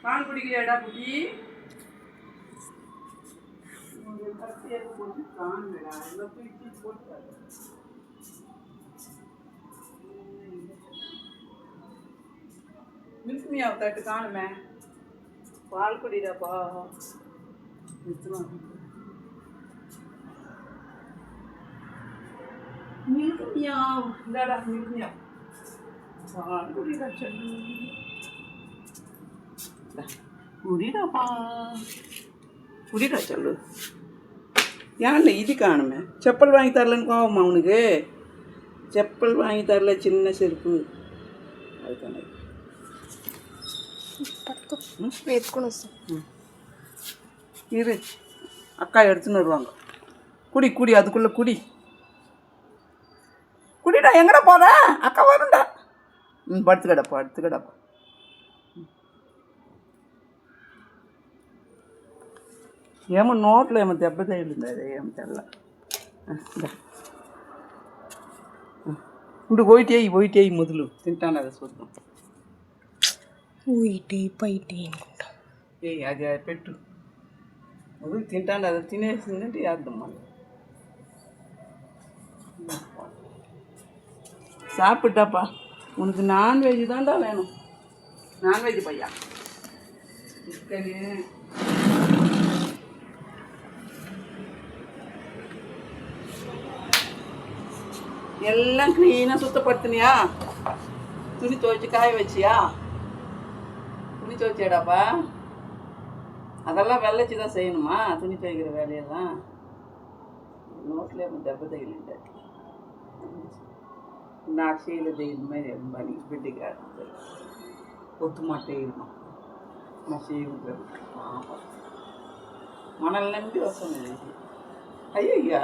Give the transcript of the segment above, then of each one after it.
பால் குடிக்கலையாடா குட்டி? மில்க் மியாவை தட்டு காணுமே. பால் குடிடாப்பா. மில்க் மியா இந்தாடா மில்க் மியா. பால் குடிடா சொல்லு. குடிடாப்பா குடிடா சொல்லு. ஏன்ல இது காணுமே. செப்பல் வாங்கி தரலன்னு கோவமா அவனுக்கு? செப்பல் வாங்கி தரல, சின்ன செருப்பு. அதுக்கான இரு, அக்கா எடுத்துன்னு வருவாங்க. குடி குடி, அதுக்குள்ளே குடி. குடிடா. எங்கடா போதா? அக்கா வரும்டா. படுத்துக்கடப்பா படுத்துக்கடப்பா. ఏమో నోట్లో ఏమో దెబ్బ తగిలింది. అది ఏమో తెల్ల. ఇప్పుడు పోయిటే మొదలు తింటాను. అది చూద్దాం. పోయిటే అది పెట్టు. మొదలు తింటాను. అది తినేసిందంటే వేద్దాం మళ్ళీ. சாப்பிட்டாப்பா. உனக்கு நான்வெஜ் தான்டா வேணும். நான்வெஜ் பையா. சிக்கனு எல்லாம் க்ளீனாக சுத்தப்படுத்தினியா? துணி துவைச்சி காய வச்சியா? துணி துவைச்சியாடாப்பா? அதெல்லாம் வெள்ளச்சி தான் செய்யணுமா துணி துவைக்கிற வேலையெல்லாம்? நோட்டில் దెబ్బ తగిలింది. నాకు చేయలేదు ఇది மாதிரி మళ్ళీ బిడ్డకి పొత్తు మాట వేయడం నా చేయదు. మనల్ని నమ్మి వస్తుంది. అయ్యయ్యా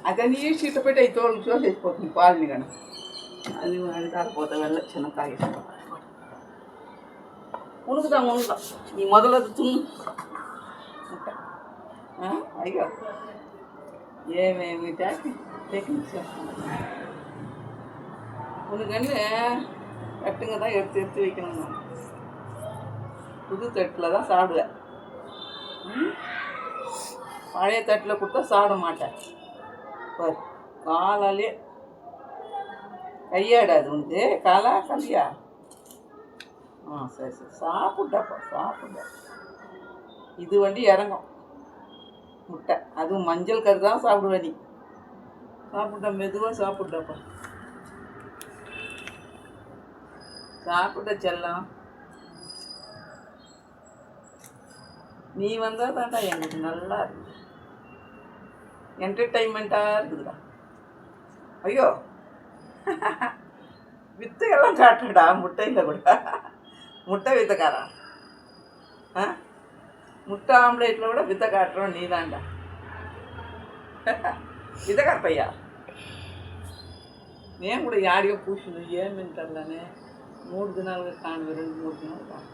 అదని చీట పెట్టి అయితే తోలు చూసేసిపోతుంది పాలని. కానీ అది అది కాకపోతే వెళ్ళొచ్చిన తాగేసిపోతాను. ఉనుకుదాం ఉనుకుదాం. నీ మొదలదు తుమ్ము. అయ్యో ఏమేమి టెక్నిక్స్ చేస్తాను. உனக்கு கட்டுங்க தான் எடுத்து வைக்கணும். நான் புது தட்டில் தான் சாப்பிடுவேன். பழைய தட்டில் கொடுத்தா சாப்பிட மாட்டேன். பாரு காலாலே கையாடாது உனக்கு. காலா கல்லியா? சரி சரி சாப்பிட்டாப்பா சாப்பிட. இது வண்டி இறங்கும் முட்டை. அதுவும் மஞ்சள் கரு தான் சாப்பிடுவேன். நீ சாப்பிட்டா மெதுவாக சாப்பிட்டாப்பா. சாப்பிட்ட செல்லம். நீ வந்தால் தான்டா எனக்கு நல்லா இருக்குது. என்டர்டைன்மெண்ட்டாக இருக்குதுடா. ஐயோ வித்தையெல்லாம் காட்டுறடா முட்டையில் கூட. முட்டை வித்தைக்காரா? முட்டை ஆம்லேட்டில் கூட வித்தை காட்டுறோம் நீ தான்டா. வித்தைக்கார பையா. నేను కూడా యాడిగా కూర్చుంది ఏం వింటారులానే. 3 దినాలుగా కాను, 2-3 దినాలు కాను.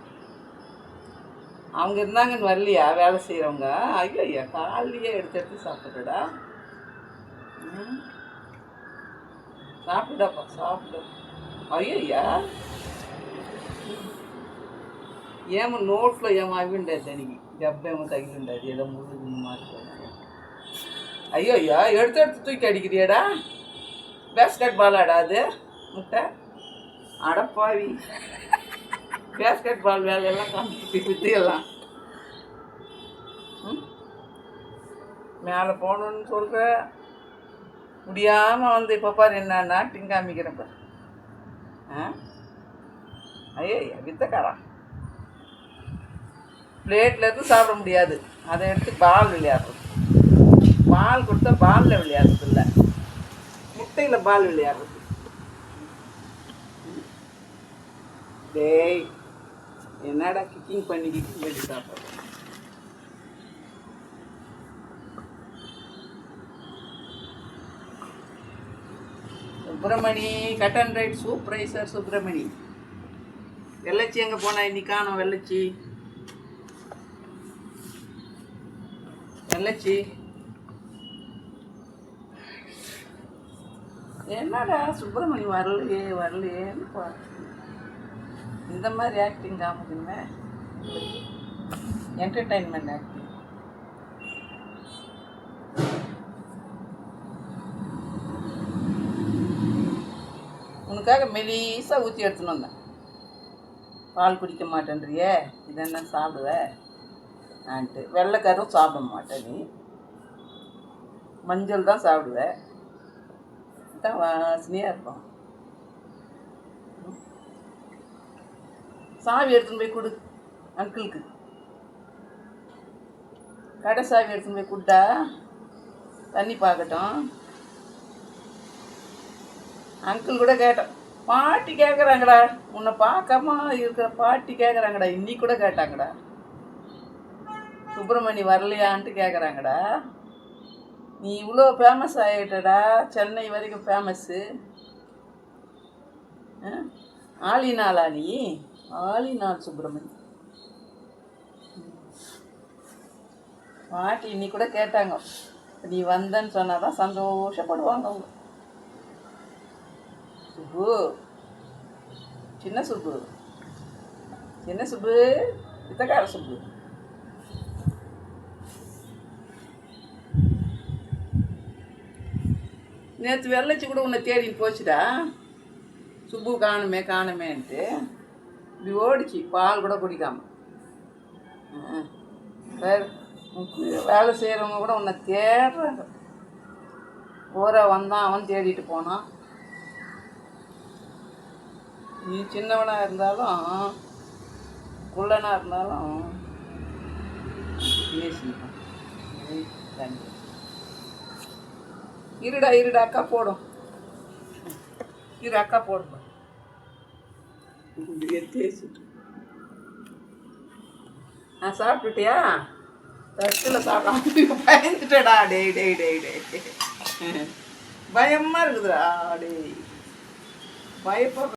அவங்க இருந்தாங்கன்னு வரலையா வேலை செய்கிறவங்க? ஐயோ ஐயா காலையே எடுத்து சாப்பிட்டுடா. சாப்பிடாப்பா சாப்பிடு. ஐயோ ஐயா ఏమో నోట్లో ఏమో అవి ఉండేది. దానికి దెబ్బ ఏమో తగిలి ఉండేది. ఏదో ముళ్ళు మాట్లాడు. ஐயோ ஐயா எடுத்து தூக்கி அடிக்கிறியாடா? பேஸ்கெட் பால் ஆடாது முட்டை. அடப்பாவி பேஸ்கெட் பால் வேலையெல்லாம் காமிச்சு வித்தையெல்லாம். மேலே போகணுன்னு சொல்கிற முடியாமல் வந்து இப்போ பாரு என்ன நாட்டிங் காமிக்கிறப்ப. ஐயா வித்தைக்காரா. பிளேட்டில் இருந்து சாப்பிட முடியாது. அதை எடுத்து பால் விளையாடுறது. பால் கொடுத்தா பாலில் விளையாடுறது இல்லை, முட்டையில் பால் விளையாடுறது. டேய் என்னடா கிக்கிங் பண்ணி சாப்பிட்றது. Subramani cut and right supervisor Subramani. Vellachi எங்கே போனா? இன்னைக்கு காணோம் வெள்ளச்சி. வெள்ளச்சி என்னடா சுப்பிரமணி வரலையேன்னு இந்த மாதிரி ஆக்டிங் காமிக்கணுமே. Entertainment acting. உனக்காக மெலிசாக ஊற்றி எடுத்துன்னு வந்தேன். பால் குடிக்க மாட்டேன்றியே, இதென்ன சாப்பிடுவ ஆன்ட்டு. வெள்ளைக்கரும் சாப்பிட மாட்டேன், நீ மஞ்சள் தான் சாப்பிடுவேன். தான் வாசனையாக இருக்கும். சாவி எடுத்துன்னு போய் கொடு அங்கிளுக்கு. கடை சாவி எடுத்துன்னு போய் கொடுத்தா தண்ணி பார்க்கட்டும். அங்கிள் கூட கேட்டேன், பாட்டி கேட்குறாங்கடா, உன்னை பார்க்காம இருக்கிற பாட்டி கேட்குறாங்கடா, இன்னைக்கு கூட கேட்டாங்கடா, சுப்பிரமணி வரலையான்ட்டு கேட்குறாங்கடா. நீ இவ்வளோ ஃபேமஸ் ஆகிட்டடா, சென்னை வரைக்கும் ஃபேமஸ்ஸு. ஆலினாளா நீ? ஆலினாள் சுப்பிரமணி. பாட்டி இன்னைக்கு கூட கேட்டாங்க, நீ வந்தன்னு சொன்னால் தான் சந்தோஷப்படுவாங்க அவங்க. சுப்பு, சின்ன சுப்பு, சின்ன சுப்பு, இத்தக்கார சுப்பு. நேற்று வெள்ளச்சி கூட உன்னை தேடின்னு போச்சுடா, சுப்பு காணுமே காணுமேன்ட்டு. இப்படி ஓடிச்சு, பால் கூட குடிக்காம. வேலை செய்கிறவங்க கூட உன்னை தேடுறாங்க. ஊரை வந்தான், அவன் தேடிட்டு போனான். நீ சின்னவனாக இருந்தாலும் குள்ளனாக இருந்தாலும் பேசிப்பான். இருடா இருடா, அக்கா போடும். இரு, அக்கா போடுமா. நான் சாப்பிட்டுட்டியா? தட்டில் சாப்பிட பயந்துட்டடா. டேய் டேய் டேய் டே, பயமாக இருக்குதுடா. டேய் பயப்பட